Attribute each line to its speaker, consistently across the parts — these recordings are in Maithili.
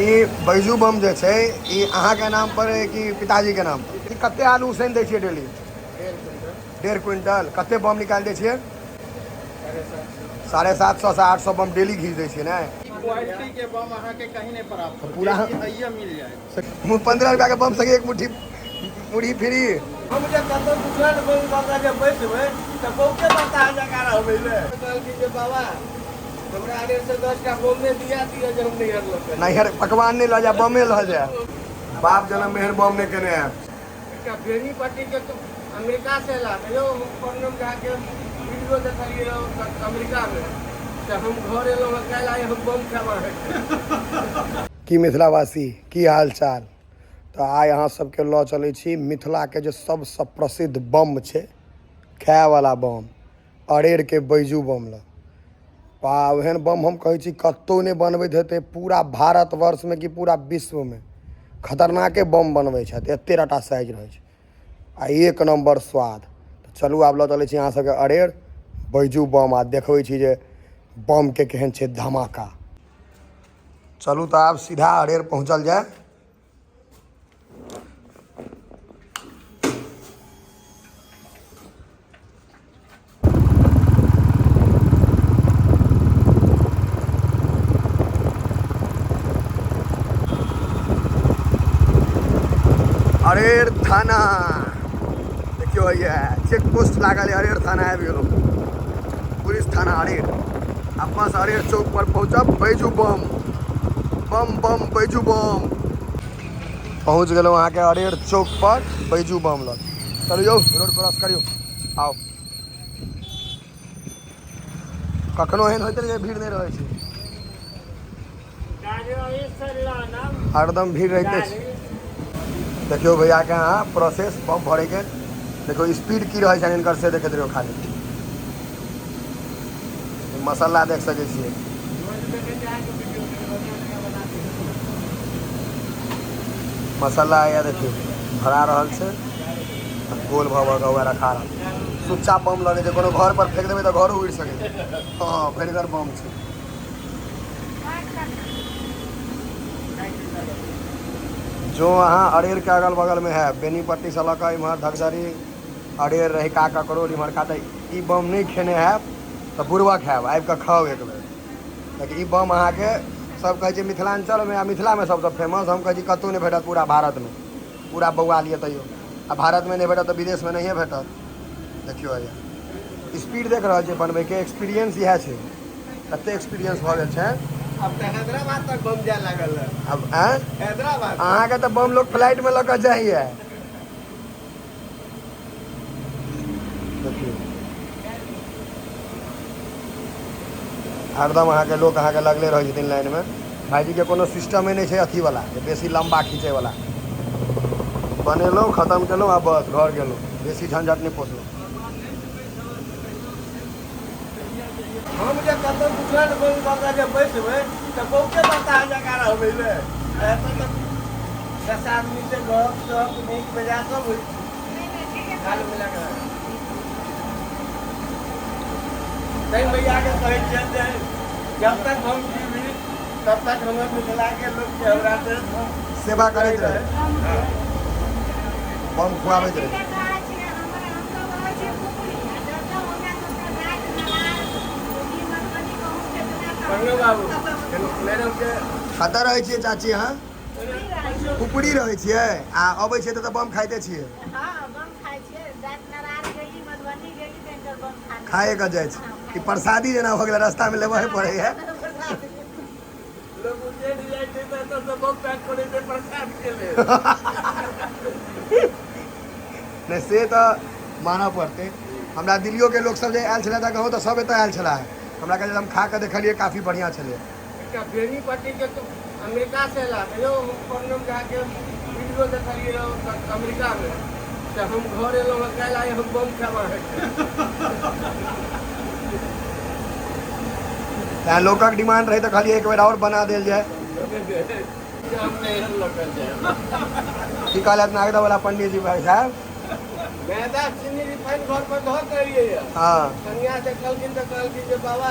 Speaker 1: ये बैजू बम जे छै ई अहाँ के नाम पर है कि पिताजी के नाम पर? कते आलू उसैन दै छियै डेली? 1.5 क्विंटल। कते बम निकाल दै छियै? 750 से 800 बम डेली घीच दै छियै ने?
Speaker 2: क्वालिटी के बम अहाँ के कहीं नहीं प्राप्त हो,
Speaker 1: पूरा
Speaker 2: ये मिल जाए।
Speaker 1: 15 रुपया के बम संगे एक मुट्ठी मुड़ी फ्री।
Speaker 2: हम जे कतो दूसरा ने बम बाबा के बैठबै त बहुते बता जकारा होबै ले कहल कि जे बाबा हमरा आगे से 10 का बम में दिया जे हम नहीं हर लोग
Speaker 1: नहीं हर पकवान नहीं ला जा बमे ला जा। बाप जन्म मेहर बम नहीं केने है।
Speaker 2: का बेनी पट्टी के तो अमेरिका से ला यो कोनम जाके वीडियो देखलिए अमेरिका में त हम घर एलो कल आए हम बम खावा
Speaker 1: की मिथिलावासी की हाल चाल। तो आइ अहाँ सबके लऽ चलै छी मिथिला के जो सबसे प्रसिद्ध बम छै खाए वाला बम अरेर के बैजू बम ल। ओहन बम हम कहै छी कतौ नहीं बनबैत हेतै पूरा भारतवर्ष में कि पूरा विश्व में। खतरनाके बम बनबै छथि, एते टाटा साइज रहै छै आ एक नंबर स्वाद। तो चलू आब लऽ चलै छी अहाँ सबके अरेर बैजू बम आ देखबै छी जे बम के केहन छै धमाका। चलू तो आब सीधा अरेर पहुँचल जाए। अरेर थाना देखियो ये चेक पोस्ट लागल है। अरेर थाना आबि गेलो, पुलिस थाना अरेर। अब बस अरेर चौक पर पहुँचब बैजू बम बम बम बैजू बम। पहुँच गए अहाँ के अरेर चौक पर बैजू बम लग। चलो यौ रोड क्रॉस करियो आओ। कखनो एहन होते जे भीड़ नहीं रहे छै, हरदम भीड़ रहते छै। देखियो भैया के यहाँ प्रोसेस बम भरे के देखो स्पीड की रहे छै इनकर से देखते रहो। खाली मसाला देख सके छिए। मसाला या देखियो भरा रहल छै गोल भव के रखा रहल। सुच्चा बम लगे छै, कोनो घर पर फेंक देबै तो घर उड़ सके। हाँ भयंकर बम छै। जो अहाँ अरेर के अगल बगल में है बेनीपट्टी से लऽ इम्हर धगजरी अरेर रहिका ककरोल इम्हरका तो ई बम नहीं खेने है तो बुरबक है आबि कऽ खाओ एक बेर। लेकिन ई बम अहाँ के सब कहे मिथिलांचल में आ मिथिला में सबसे फेमस। हम कहे कतौ नहीं भेटत पूरा भारत में। पूरा बौआ लिए तैयो आ भारत में नहीं भेटत तो विदेश में नहीं भेटत। देखियो स्पीड देख रहा है बनबे के एक्सपीरियंस यह है। कते एक्सपीरियंस भऽ गेल छै।
Speaker 2: अब तो हैदराबाद तक बम जाए लागल है।
Speaker 1: अब
Speaker 2: हैदराबाद
Speaker 1: अहाँ के तो बम लोग फ्लाइट में लऽ जाइए। देखिए हरदम अहाँ के लोग अहाँ के लगले रह छथिन लाइन में। भाईजी के कोनो सिस्टम नहीं है अथी वाला बेसी लंबा खींचे वाला। बनेलो खत्म केलो आ बस घर गेलो, बेसी झंझट नहीं पोसलो।
Speaker 2: हम जे कतो दूसरा ने बम बाबा के बैठबै त बहुते बता जकारा होबै ले ऐसा तो 10 आदमी से गप सब नीक बजा सब हाल मिला के नहीं भैया के कहे चल जाए। जब तक हम जीवी तब तक हम मिला के लोग के हमरा से
Speaker 1: सेवा करते रहे, बम खुआबैत रहे।
Speaker 2: बाबू मैडम के
Speaker 1: खाता रहे छिए चाची? हाँ उपड़ी रहे छिए आ अबै छिए तऽ बम खाइते छिए।
Speaker 3: हाँ बम खाइ छिए। नारायण गेली मधुबनी गेली तऽ इनकर बम
Speaker 1: खाए के जाइ छै। ई प्रसादी जेना हो गेल, रास्ता में लेबे पड़े है।
Speaker 2: लोग उजे जाय छै त सब बम पैक करे छै प्रसाद के ले।
Speaker 1: नहीं से तो माना पड़ते। हमरा दिल्लियों के लोग सब जे आयल छला त कहूँ तो सब एतऽ आयल छला। हमरा के हम खा के देखलिए काफी बढ़िया छले।
Speaker 2: का बेनी पट्टी के तो अमेरिका से ला यो कोनम जाके वीडियो देखलिए अमेरिका में त हम घर एलो कल आए हम बम खावा
Speaker 1: है। लोग का डिमांड रहे तो खाली एक बार और बना देल जाए।
Speaker 2: हम नहीं हल लोकल जाए
Speaker 1: की कहलत नागदा वाला पंडित जी भाई साहब
Speaker 2: मैदा चीनी रिफाइन घर पर धो करिए।
Speaker 1: हाँ
Speaker 2: कन्या से कल दिन जे बाबा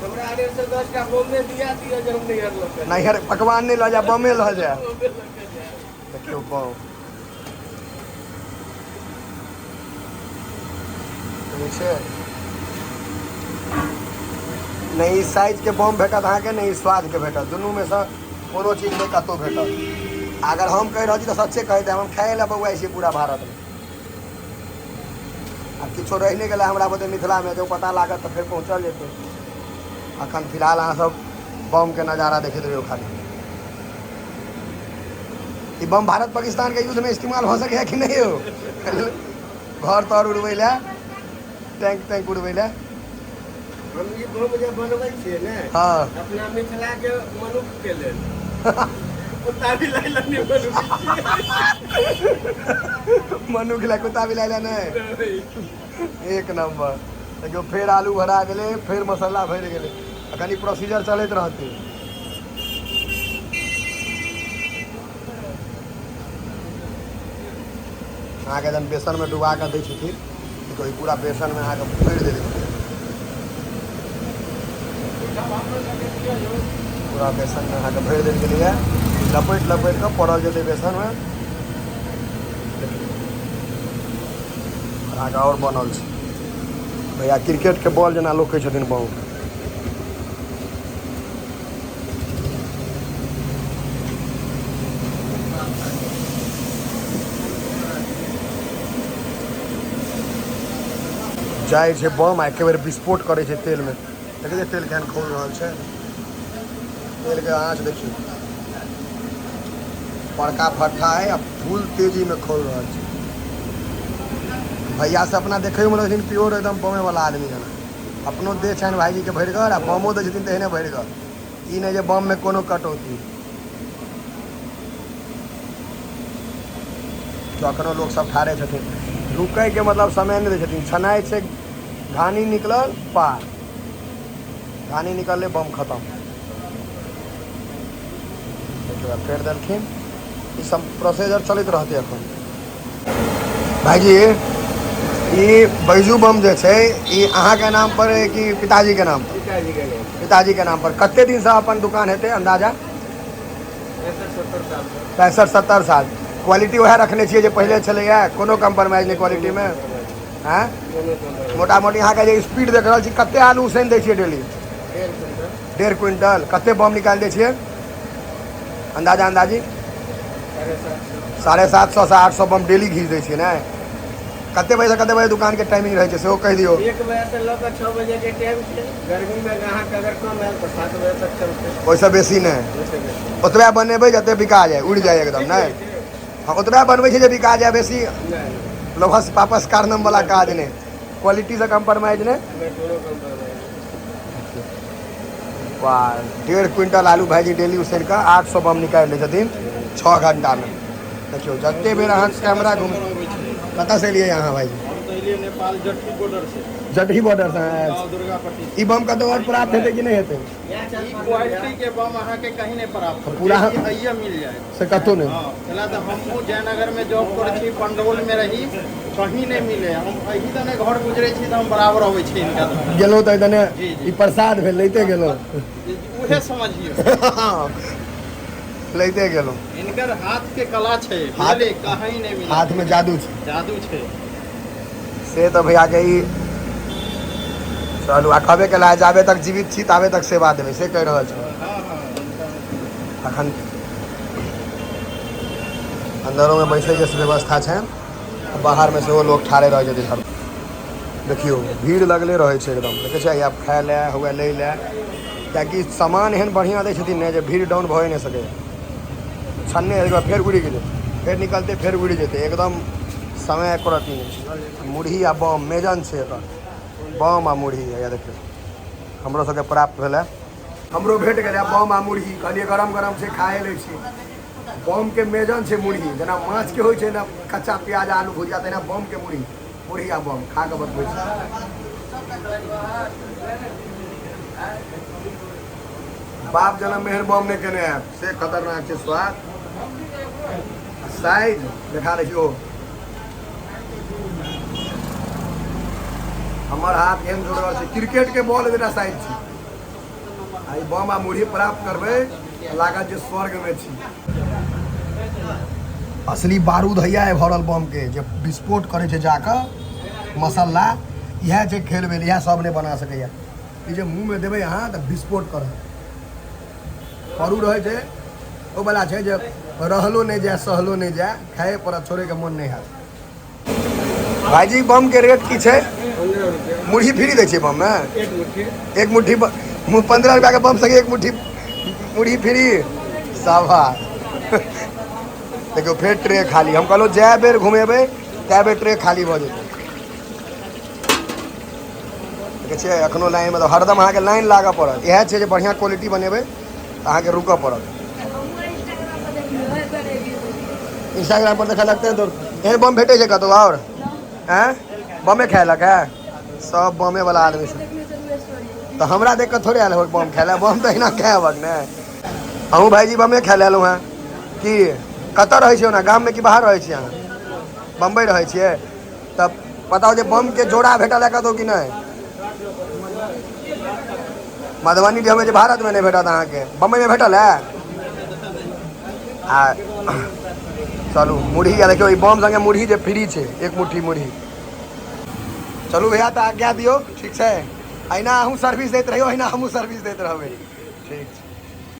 Speaker 2: हमरा आगे से 10 का बॉम्बे दिया जो हम नहीं हरलो
Speaker 1: नहीं हर पकवान नहीं ला जा बमे ला जा देखियो बम छै नहीं साइज के बम भेटत अहाँके नहीं स्वाद के भेटत दुनू में से कोनो चीज नहीं कतौ भेटत अगर हम कह रही तो सच्चे कहते हम खाए ला बउआ छी पूरा भारत में आ किछो रह नहीं गला हमरा बते मिथिला में जो पता लागत तो फिर पहुँचल जेतै अखन फिलहाल अहाँ सब बम के नज़ारा देखते रहियो खाली ई बम भारत पाकिस्तान के युद्ध में इस्तेमाल हो सके कि नहीं हो घर तर उड़बै ला टैंक उड़बै ला
Speaker 2: हम ई बम जे बनबै छियै ने
Speaker 1: हाँ
Speaker 2: अपना मिथिला के मनुष्य के लेल कुत्ता भी लाइला नहीं
Speaker 1: मनुख ला कुत्ता भी लाइला नहीं एक नंबर देखियो फिर आलू भरा गेले फिर मसाला भर गेले अखन ई प्रोसीजर चलैत रहते अहाँके जन बेसन में डुबा के दै छथिन तो ई पूरा बेसन में अहाँके भरि देले पूरा बेसन में अहाँके भरि देल गेलै लपेट के पड़ल जेतै बेसन में अहाँके और बनल छै भैया क्रिकेट के बॉल जना लोग कहै छथिन बम जाइ छै बम आ एके बेर विस्फोट करै छै तेल में देखिए तेल केहन खोल रहल छै तेल के आँच देखिए बड़का फट्ठा है अब फुल तेजी में खोल रहा है भैया से अपना देखे में लगे प्योर एकदम बमे वाला आदमी है अपनो दे छनि भाईजी के भरिगर आ बमो दै छथिन तेहने भरिगर ई नहीं जे बम में कोनो कटौती तो अखनो लोग सब ठारे छथिन रुकै के मतलब समय नहीं दै छथिन छनाइ छै घानी निकलल पार घानी निकलले बम खत्म फेर देलखिन ई सब प्रोसीजर चलते रहते अखन भाईजी ई बैजू बम जे छै ई अहाँ के नाम पर है कि पिताजी के नाम पर पिताजी के नाम पर कते दिन से अपन दुकान हेते अंदाजा 65-70 साल क्वालिटी वह रखने छियै जे पहले छलैया कोनो कंप्रोमाइज नहीं क्वालिटी में हैं मोटा मोटी यहाँ के जे स्पीड देख रहल छी कते आलू उसैन दै छियै डेली 1.5 क्विंटल कते बम निकाल दै छियै अंदाजा अंदाजी 750 से 800 बम डेली घीच दै छियै ने कते बजे से कते बजे दुकान के टाइमिंग रहे छै सेहो कह दियो
Speaker 2: 1 बजे से लेकर 6 बजे के टाइम छै गर्मी में ग्राहक अगर कम आयल तो 7 बजे तक चलते
Speaker 1: ओइसे बेसी नहीं ओतबे बनेबै जते बिका जाए उड़ जाए एकदम नहीं हाँ ओतबे बनबै छै जे बिका जाए बेसी लोभस पापस कारनम वाला काज नहीं क्वालिटी से कंप्रोमाइज नहीं वाह 1.5 क्विंटल आलू भाईजी डेली उसैन का 800 बम निकाल ले छथिन 6 घंटा में देखियो जते बेर अहाँ कैमरा घूम कतऽ से लिए यहाँ भाईजी
Speaker 2: नेपाल जट्टी बॉर्डर से
Speaker 1: जटही बॉर्डर से
Speaker 2: दुर्गापट्टी
Speaker 1: ई बम कतौ और प्राप्त हेतै कि नहीं हेतै
Speaker 2: क्वालिटी के बम अहाँ के कहीं नहीं प्राप्त
Speaker 1: पूरा
Speaker 2: हइया मिल जाए
Speaker 1: से कतौ नहीं
Speaker 2: हां पहला तो हमहू जयनगर में जॉब करै छी पंडौल में रही कहीं नहीं मिले हम एही तने घर गुजरे छी त हम बराबर होवे छी इनका
Speaker 1: गेलो त इतने ई प्रसाद भेल लैते गेलो
Speaker 2: उहे समझियो
Speaker 1: लैते गेलो
Speaker 2: इनकर हाथ के कला छै हाले कहीं नहीं मिले
Speaker 1: हाथ में जादू
Speaker 2: छै
Speaker 1: से तो भैया के ई चलू आ खबे के लाए जाबे तक जीवित छी ताबे तक सेवा देबै से कह रहल छी अखन अंदरों में बैठे के व्यवस्था छै बाहर में से वो लोग ठाड़े रह जेतै हर देखियो भीड़ लगले रहे छै एकदम देखे छै आप खाए ले हुए ले ले कियाकि सामान एहन बढ़िया दै छथिन ने जे भीड़ डाउन भए नहीं सके छन्ने एक बार फेर उड़ि गेलै फेर निकलते फेर उड़ि जेतै एकदम समय एको रत्ती नहीं मुरही आ बम मेजन छै एकर बम आ मुरही है देखियो हमरो सबके प्राप्त भेलै हमरो भेट गेलै बम आ मुरही कहलिए गरम गरम से खाए लै छी बम के मेजन छै मुरही जेना माछ के होइ छै ना कच्चा प्याज आलू भुजिया तेना बम के मुरही आ बम खा के बतबै छी बाप जन्म में बम नहीं केने है से खतरनाक छै स्वाद साइज देखा देखियो हमर हाथ एहन जोड़ रहल छै क्रिकेट के बॉल जेना साइज छै आई बम आ मुढ़ी प्राप्त करबै लागत जे स्वर्ग में छी। असली बारूद हैया है भरल बम के जे विस्फोट करे छै जाकर मसाला इएह छै खेल बेल इएह सब नहीं बना सकैया। ई जे मुँह में देबै अहाँ तऽ विस्फोट करत। परू रहै छै ओ वाला छै जे रहलो नहीं जाए सहलो नहीं जाए खाए पर छोड़े के मन नहीं हैत। भाईजी बम के रेट की छै?
Speaker 2: 15 रुपया
Speaker 1: मुढ़ी फ्री दै छियै बम में?
Speaker 2: एक मुट्ठी
Speaker 1: 15 रुपया के बम संगे एक मुट्ठी मुढ़ी फ्री। शाबाश। देखियो फेर ट्रे खाली। हम कहलो जै बेर घुमेबै तै बेर ट्रे खाली भऽ जेतै। देखै छियै एखनो लाइन मतलब हरदम अहाँके लाइन लागऽ पड़त। इएह छै जे बढ़िआँ क्वालिटी बनेबै तऽ अहाँके रुकऽ पड़त। इंस्टाग्राम पर देखा लगतै तो एहन बम भेटै छै कतौ और? हैं बमे खेलक है सब बमे वाला आदमी सब। तो हमरा देख कर थोड़े आयल हो बम खेला। बम तो अहिना खेबक ने। अहूँ भाईजी बमे खेल एलहुँ हैं कि कतऽ रहै छियै ओना गाममे कि बाहर रहै छियै अहाँ? बम्बई रहै छियै तब बताओ जे बम के जोड़ा भेटल है कतौ कि नहीं? मधुबनी में जे भारत में नहीं भेटत अहाँके बम्बई में भेटल है? आ चलू मुढ़ी या देखियो बम संगे मुढ़ी जे फ्री छै एक मुट्ठी मुढ़ी। चलू भैया तो आज्ञा दियो ठीक है। अहिना अहूँ सर्विस दैत रहियो अहिना हमहूँ सर्विस दैत रहबै ठीक छै।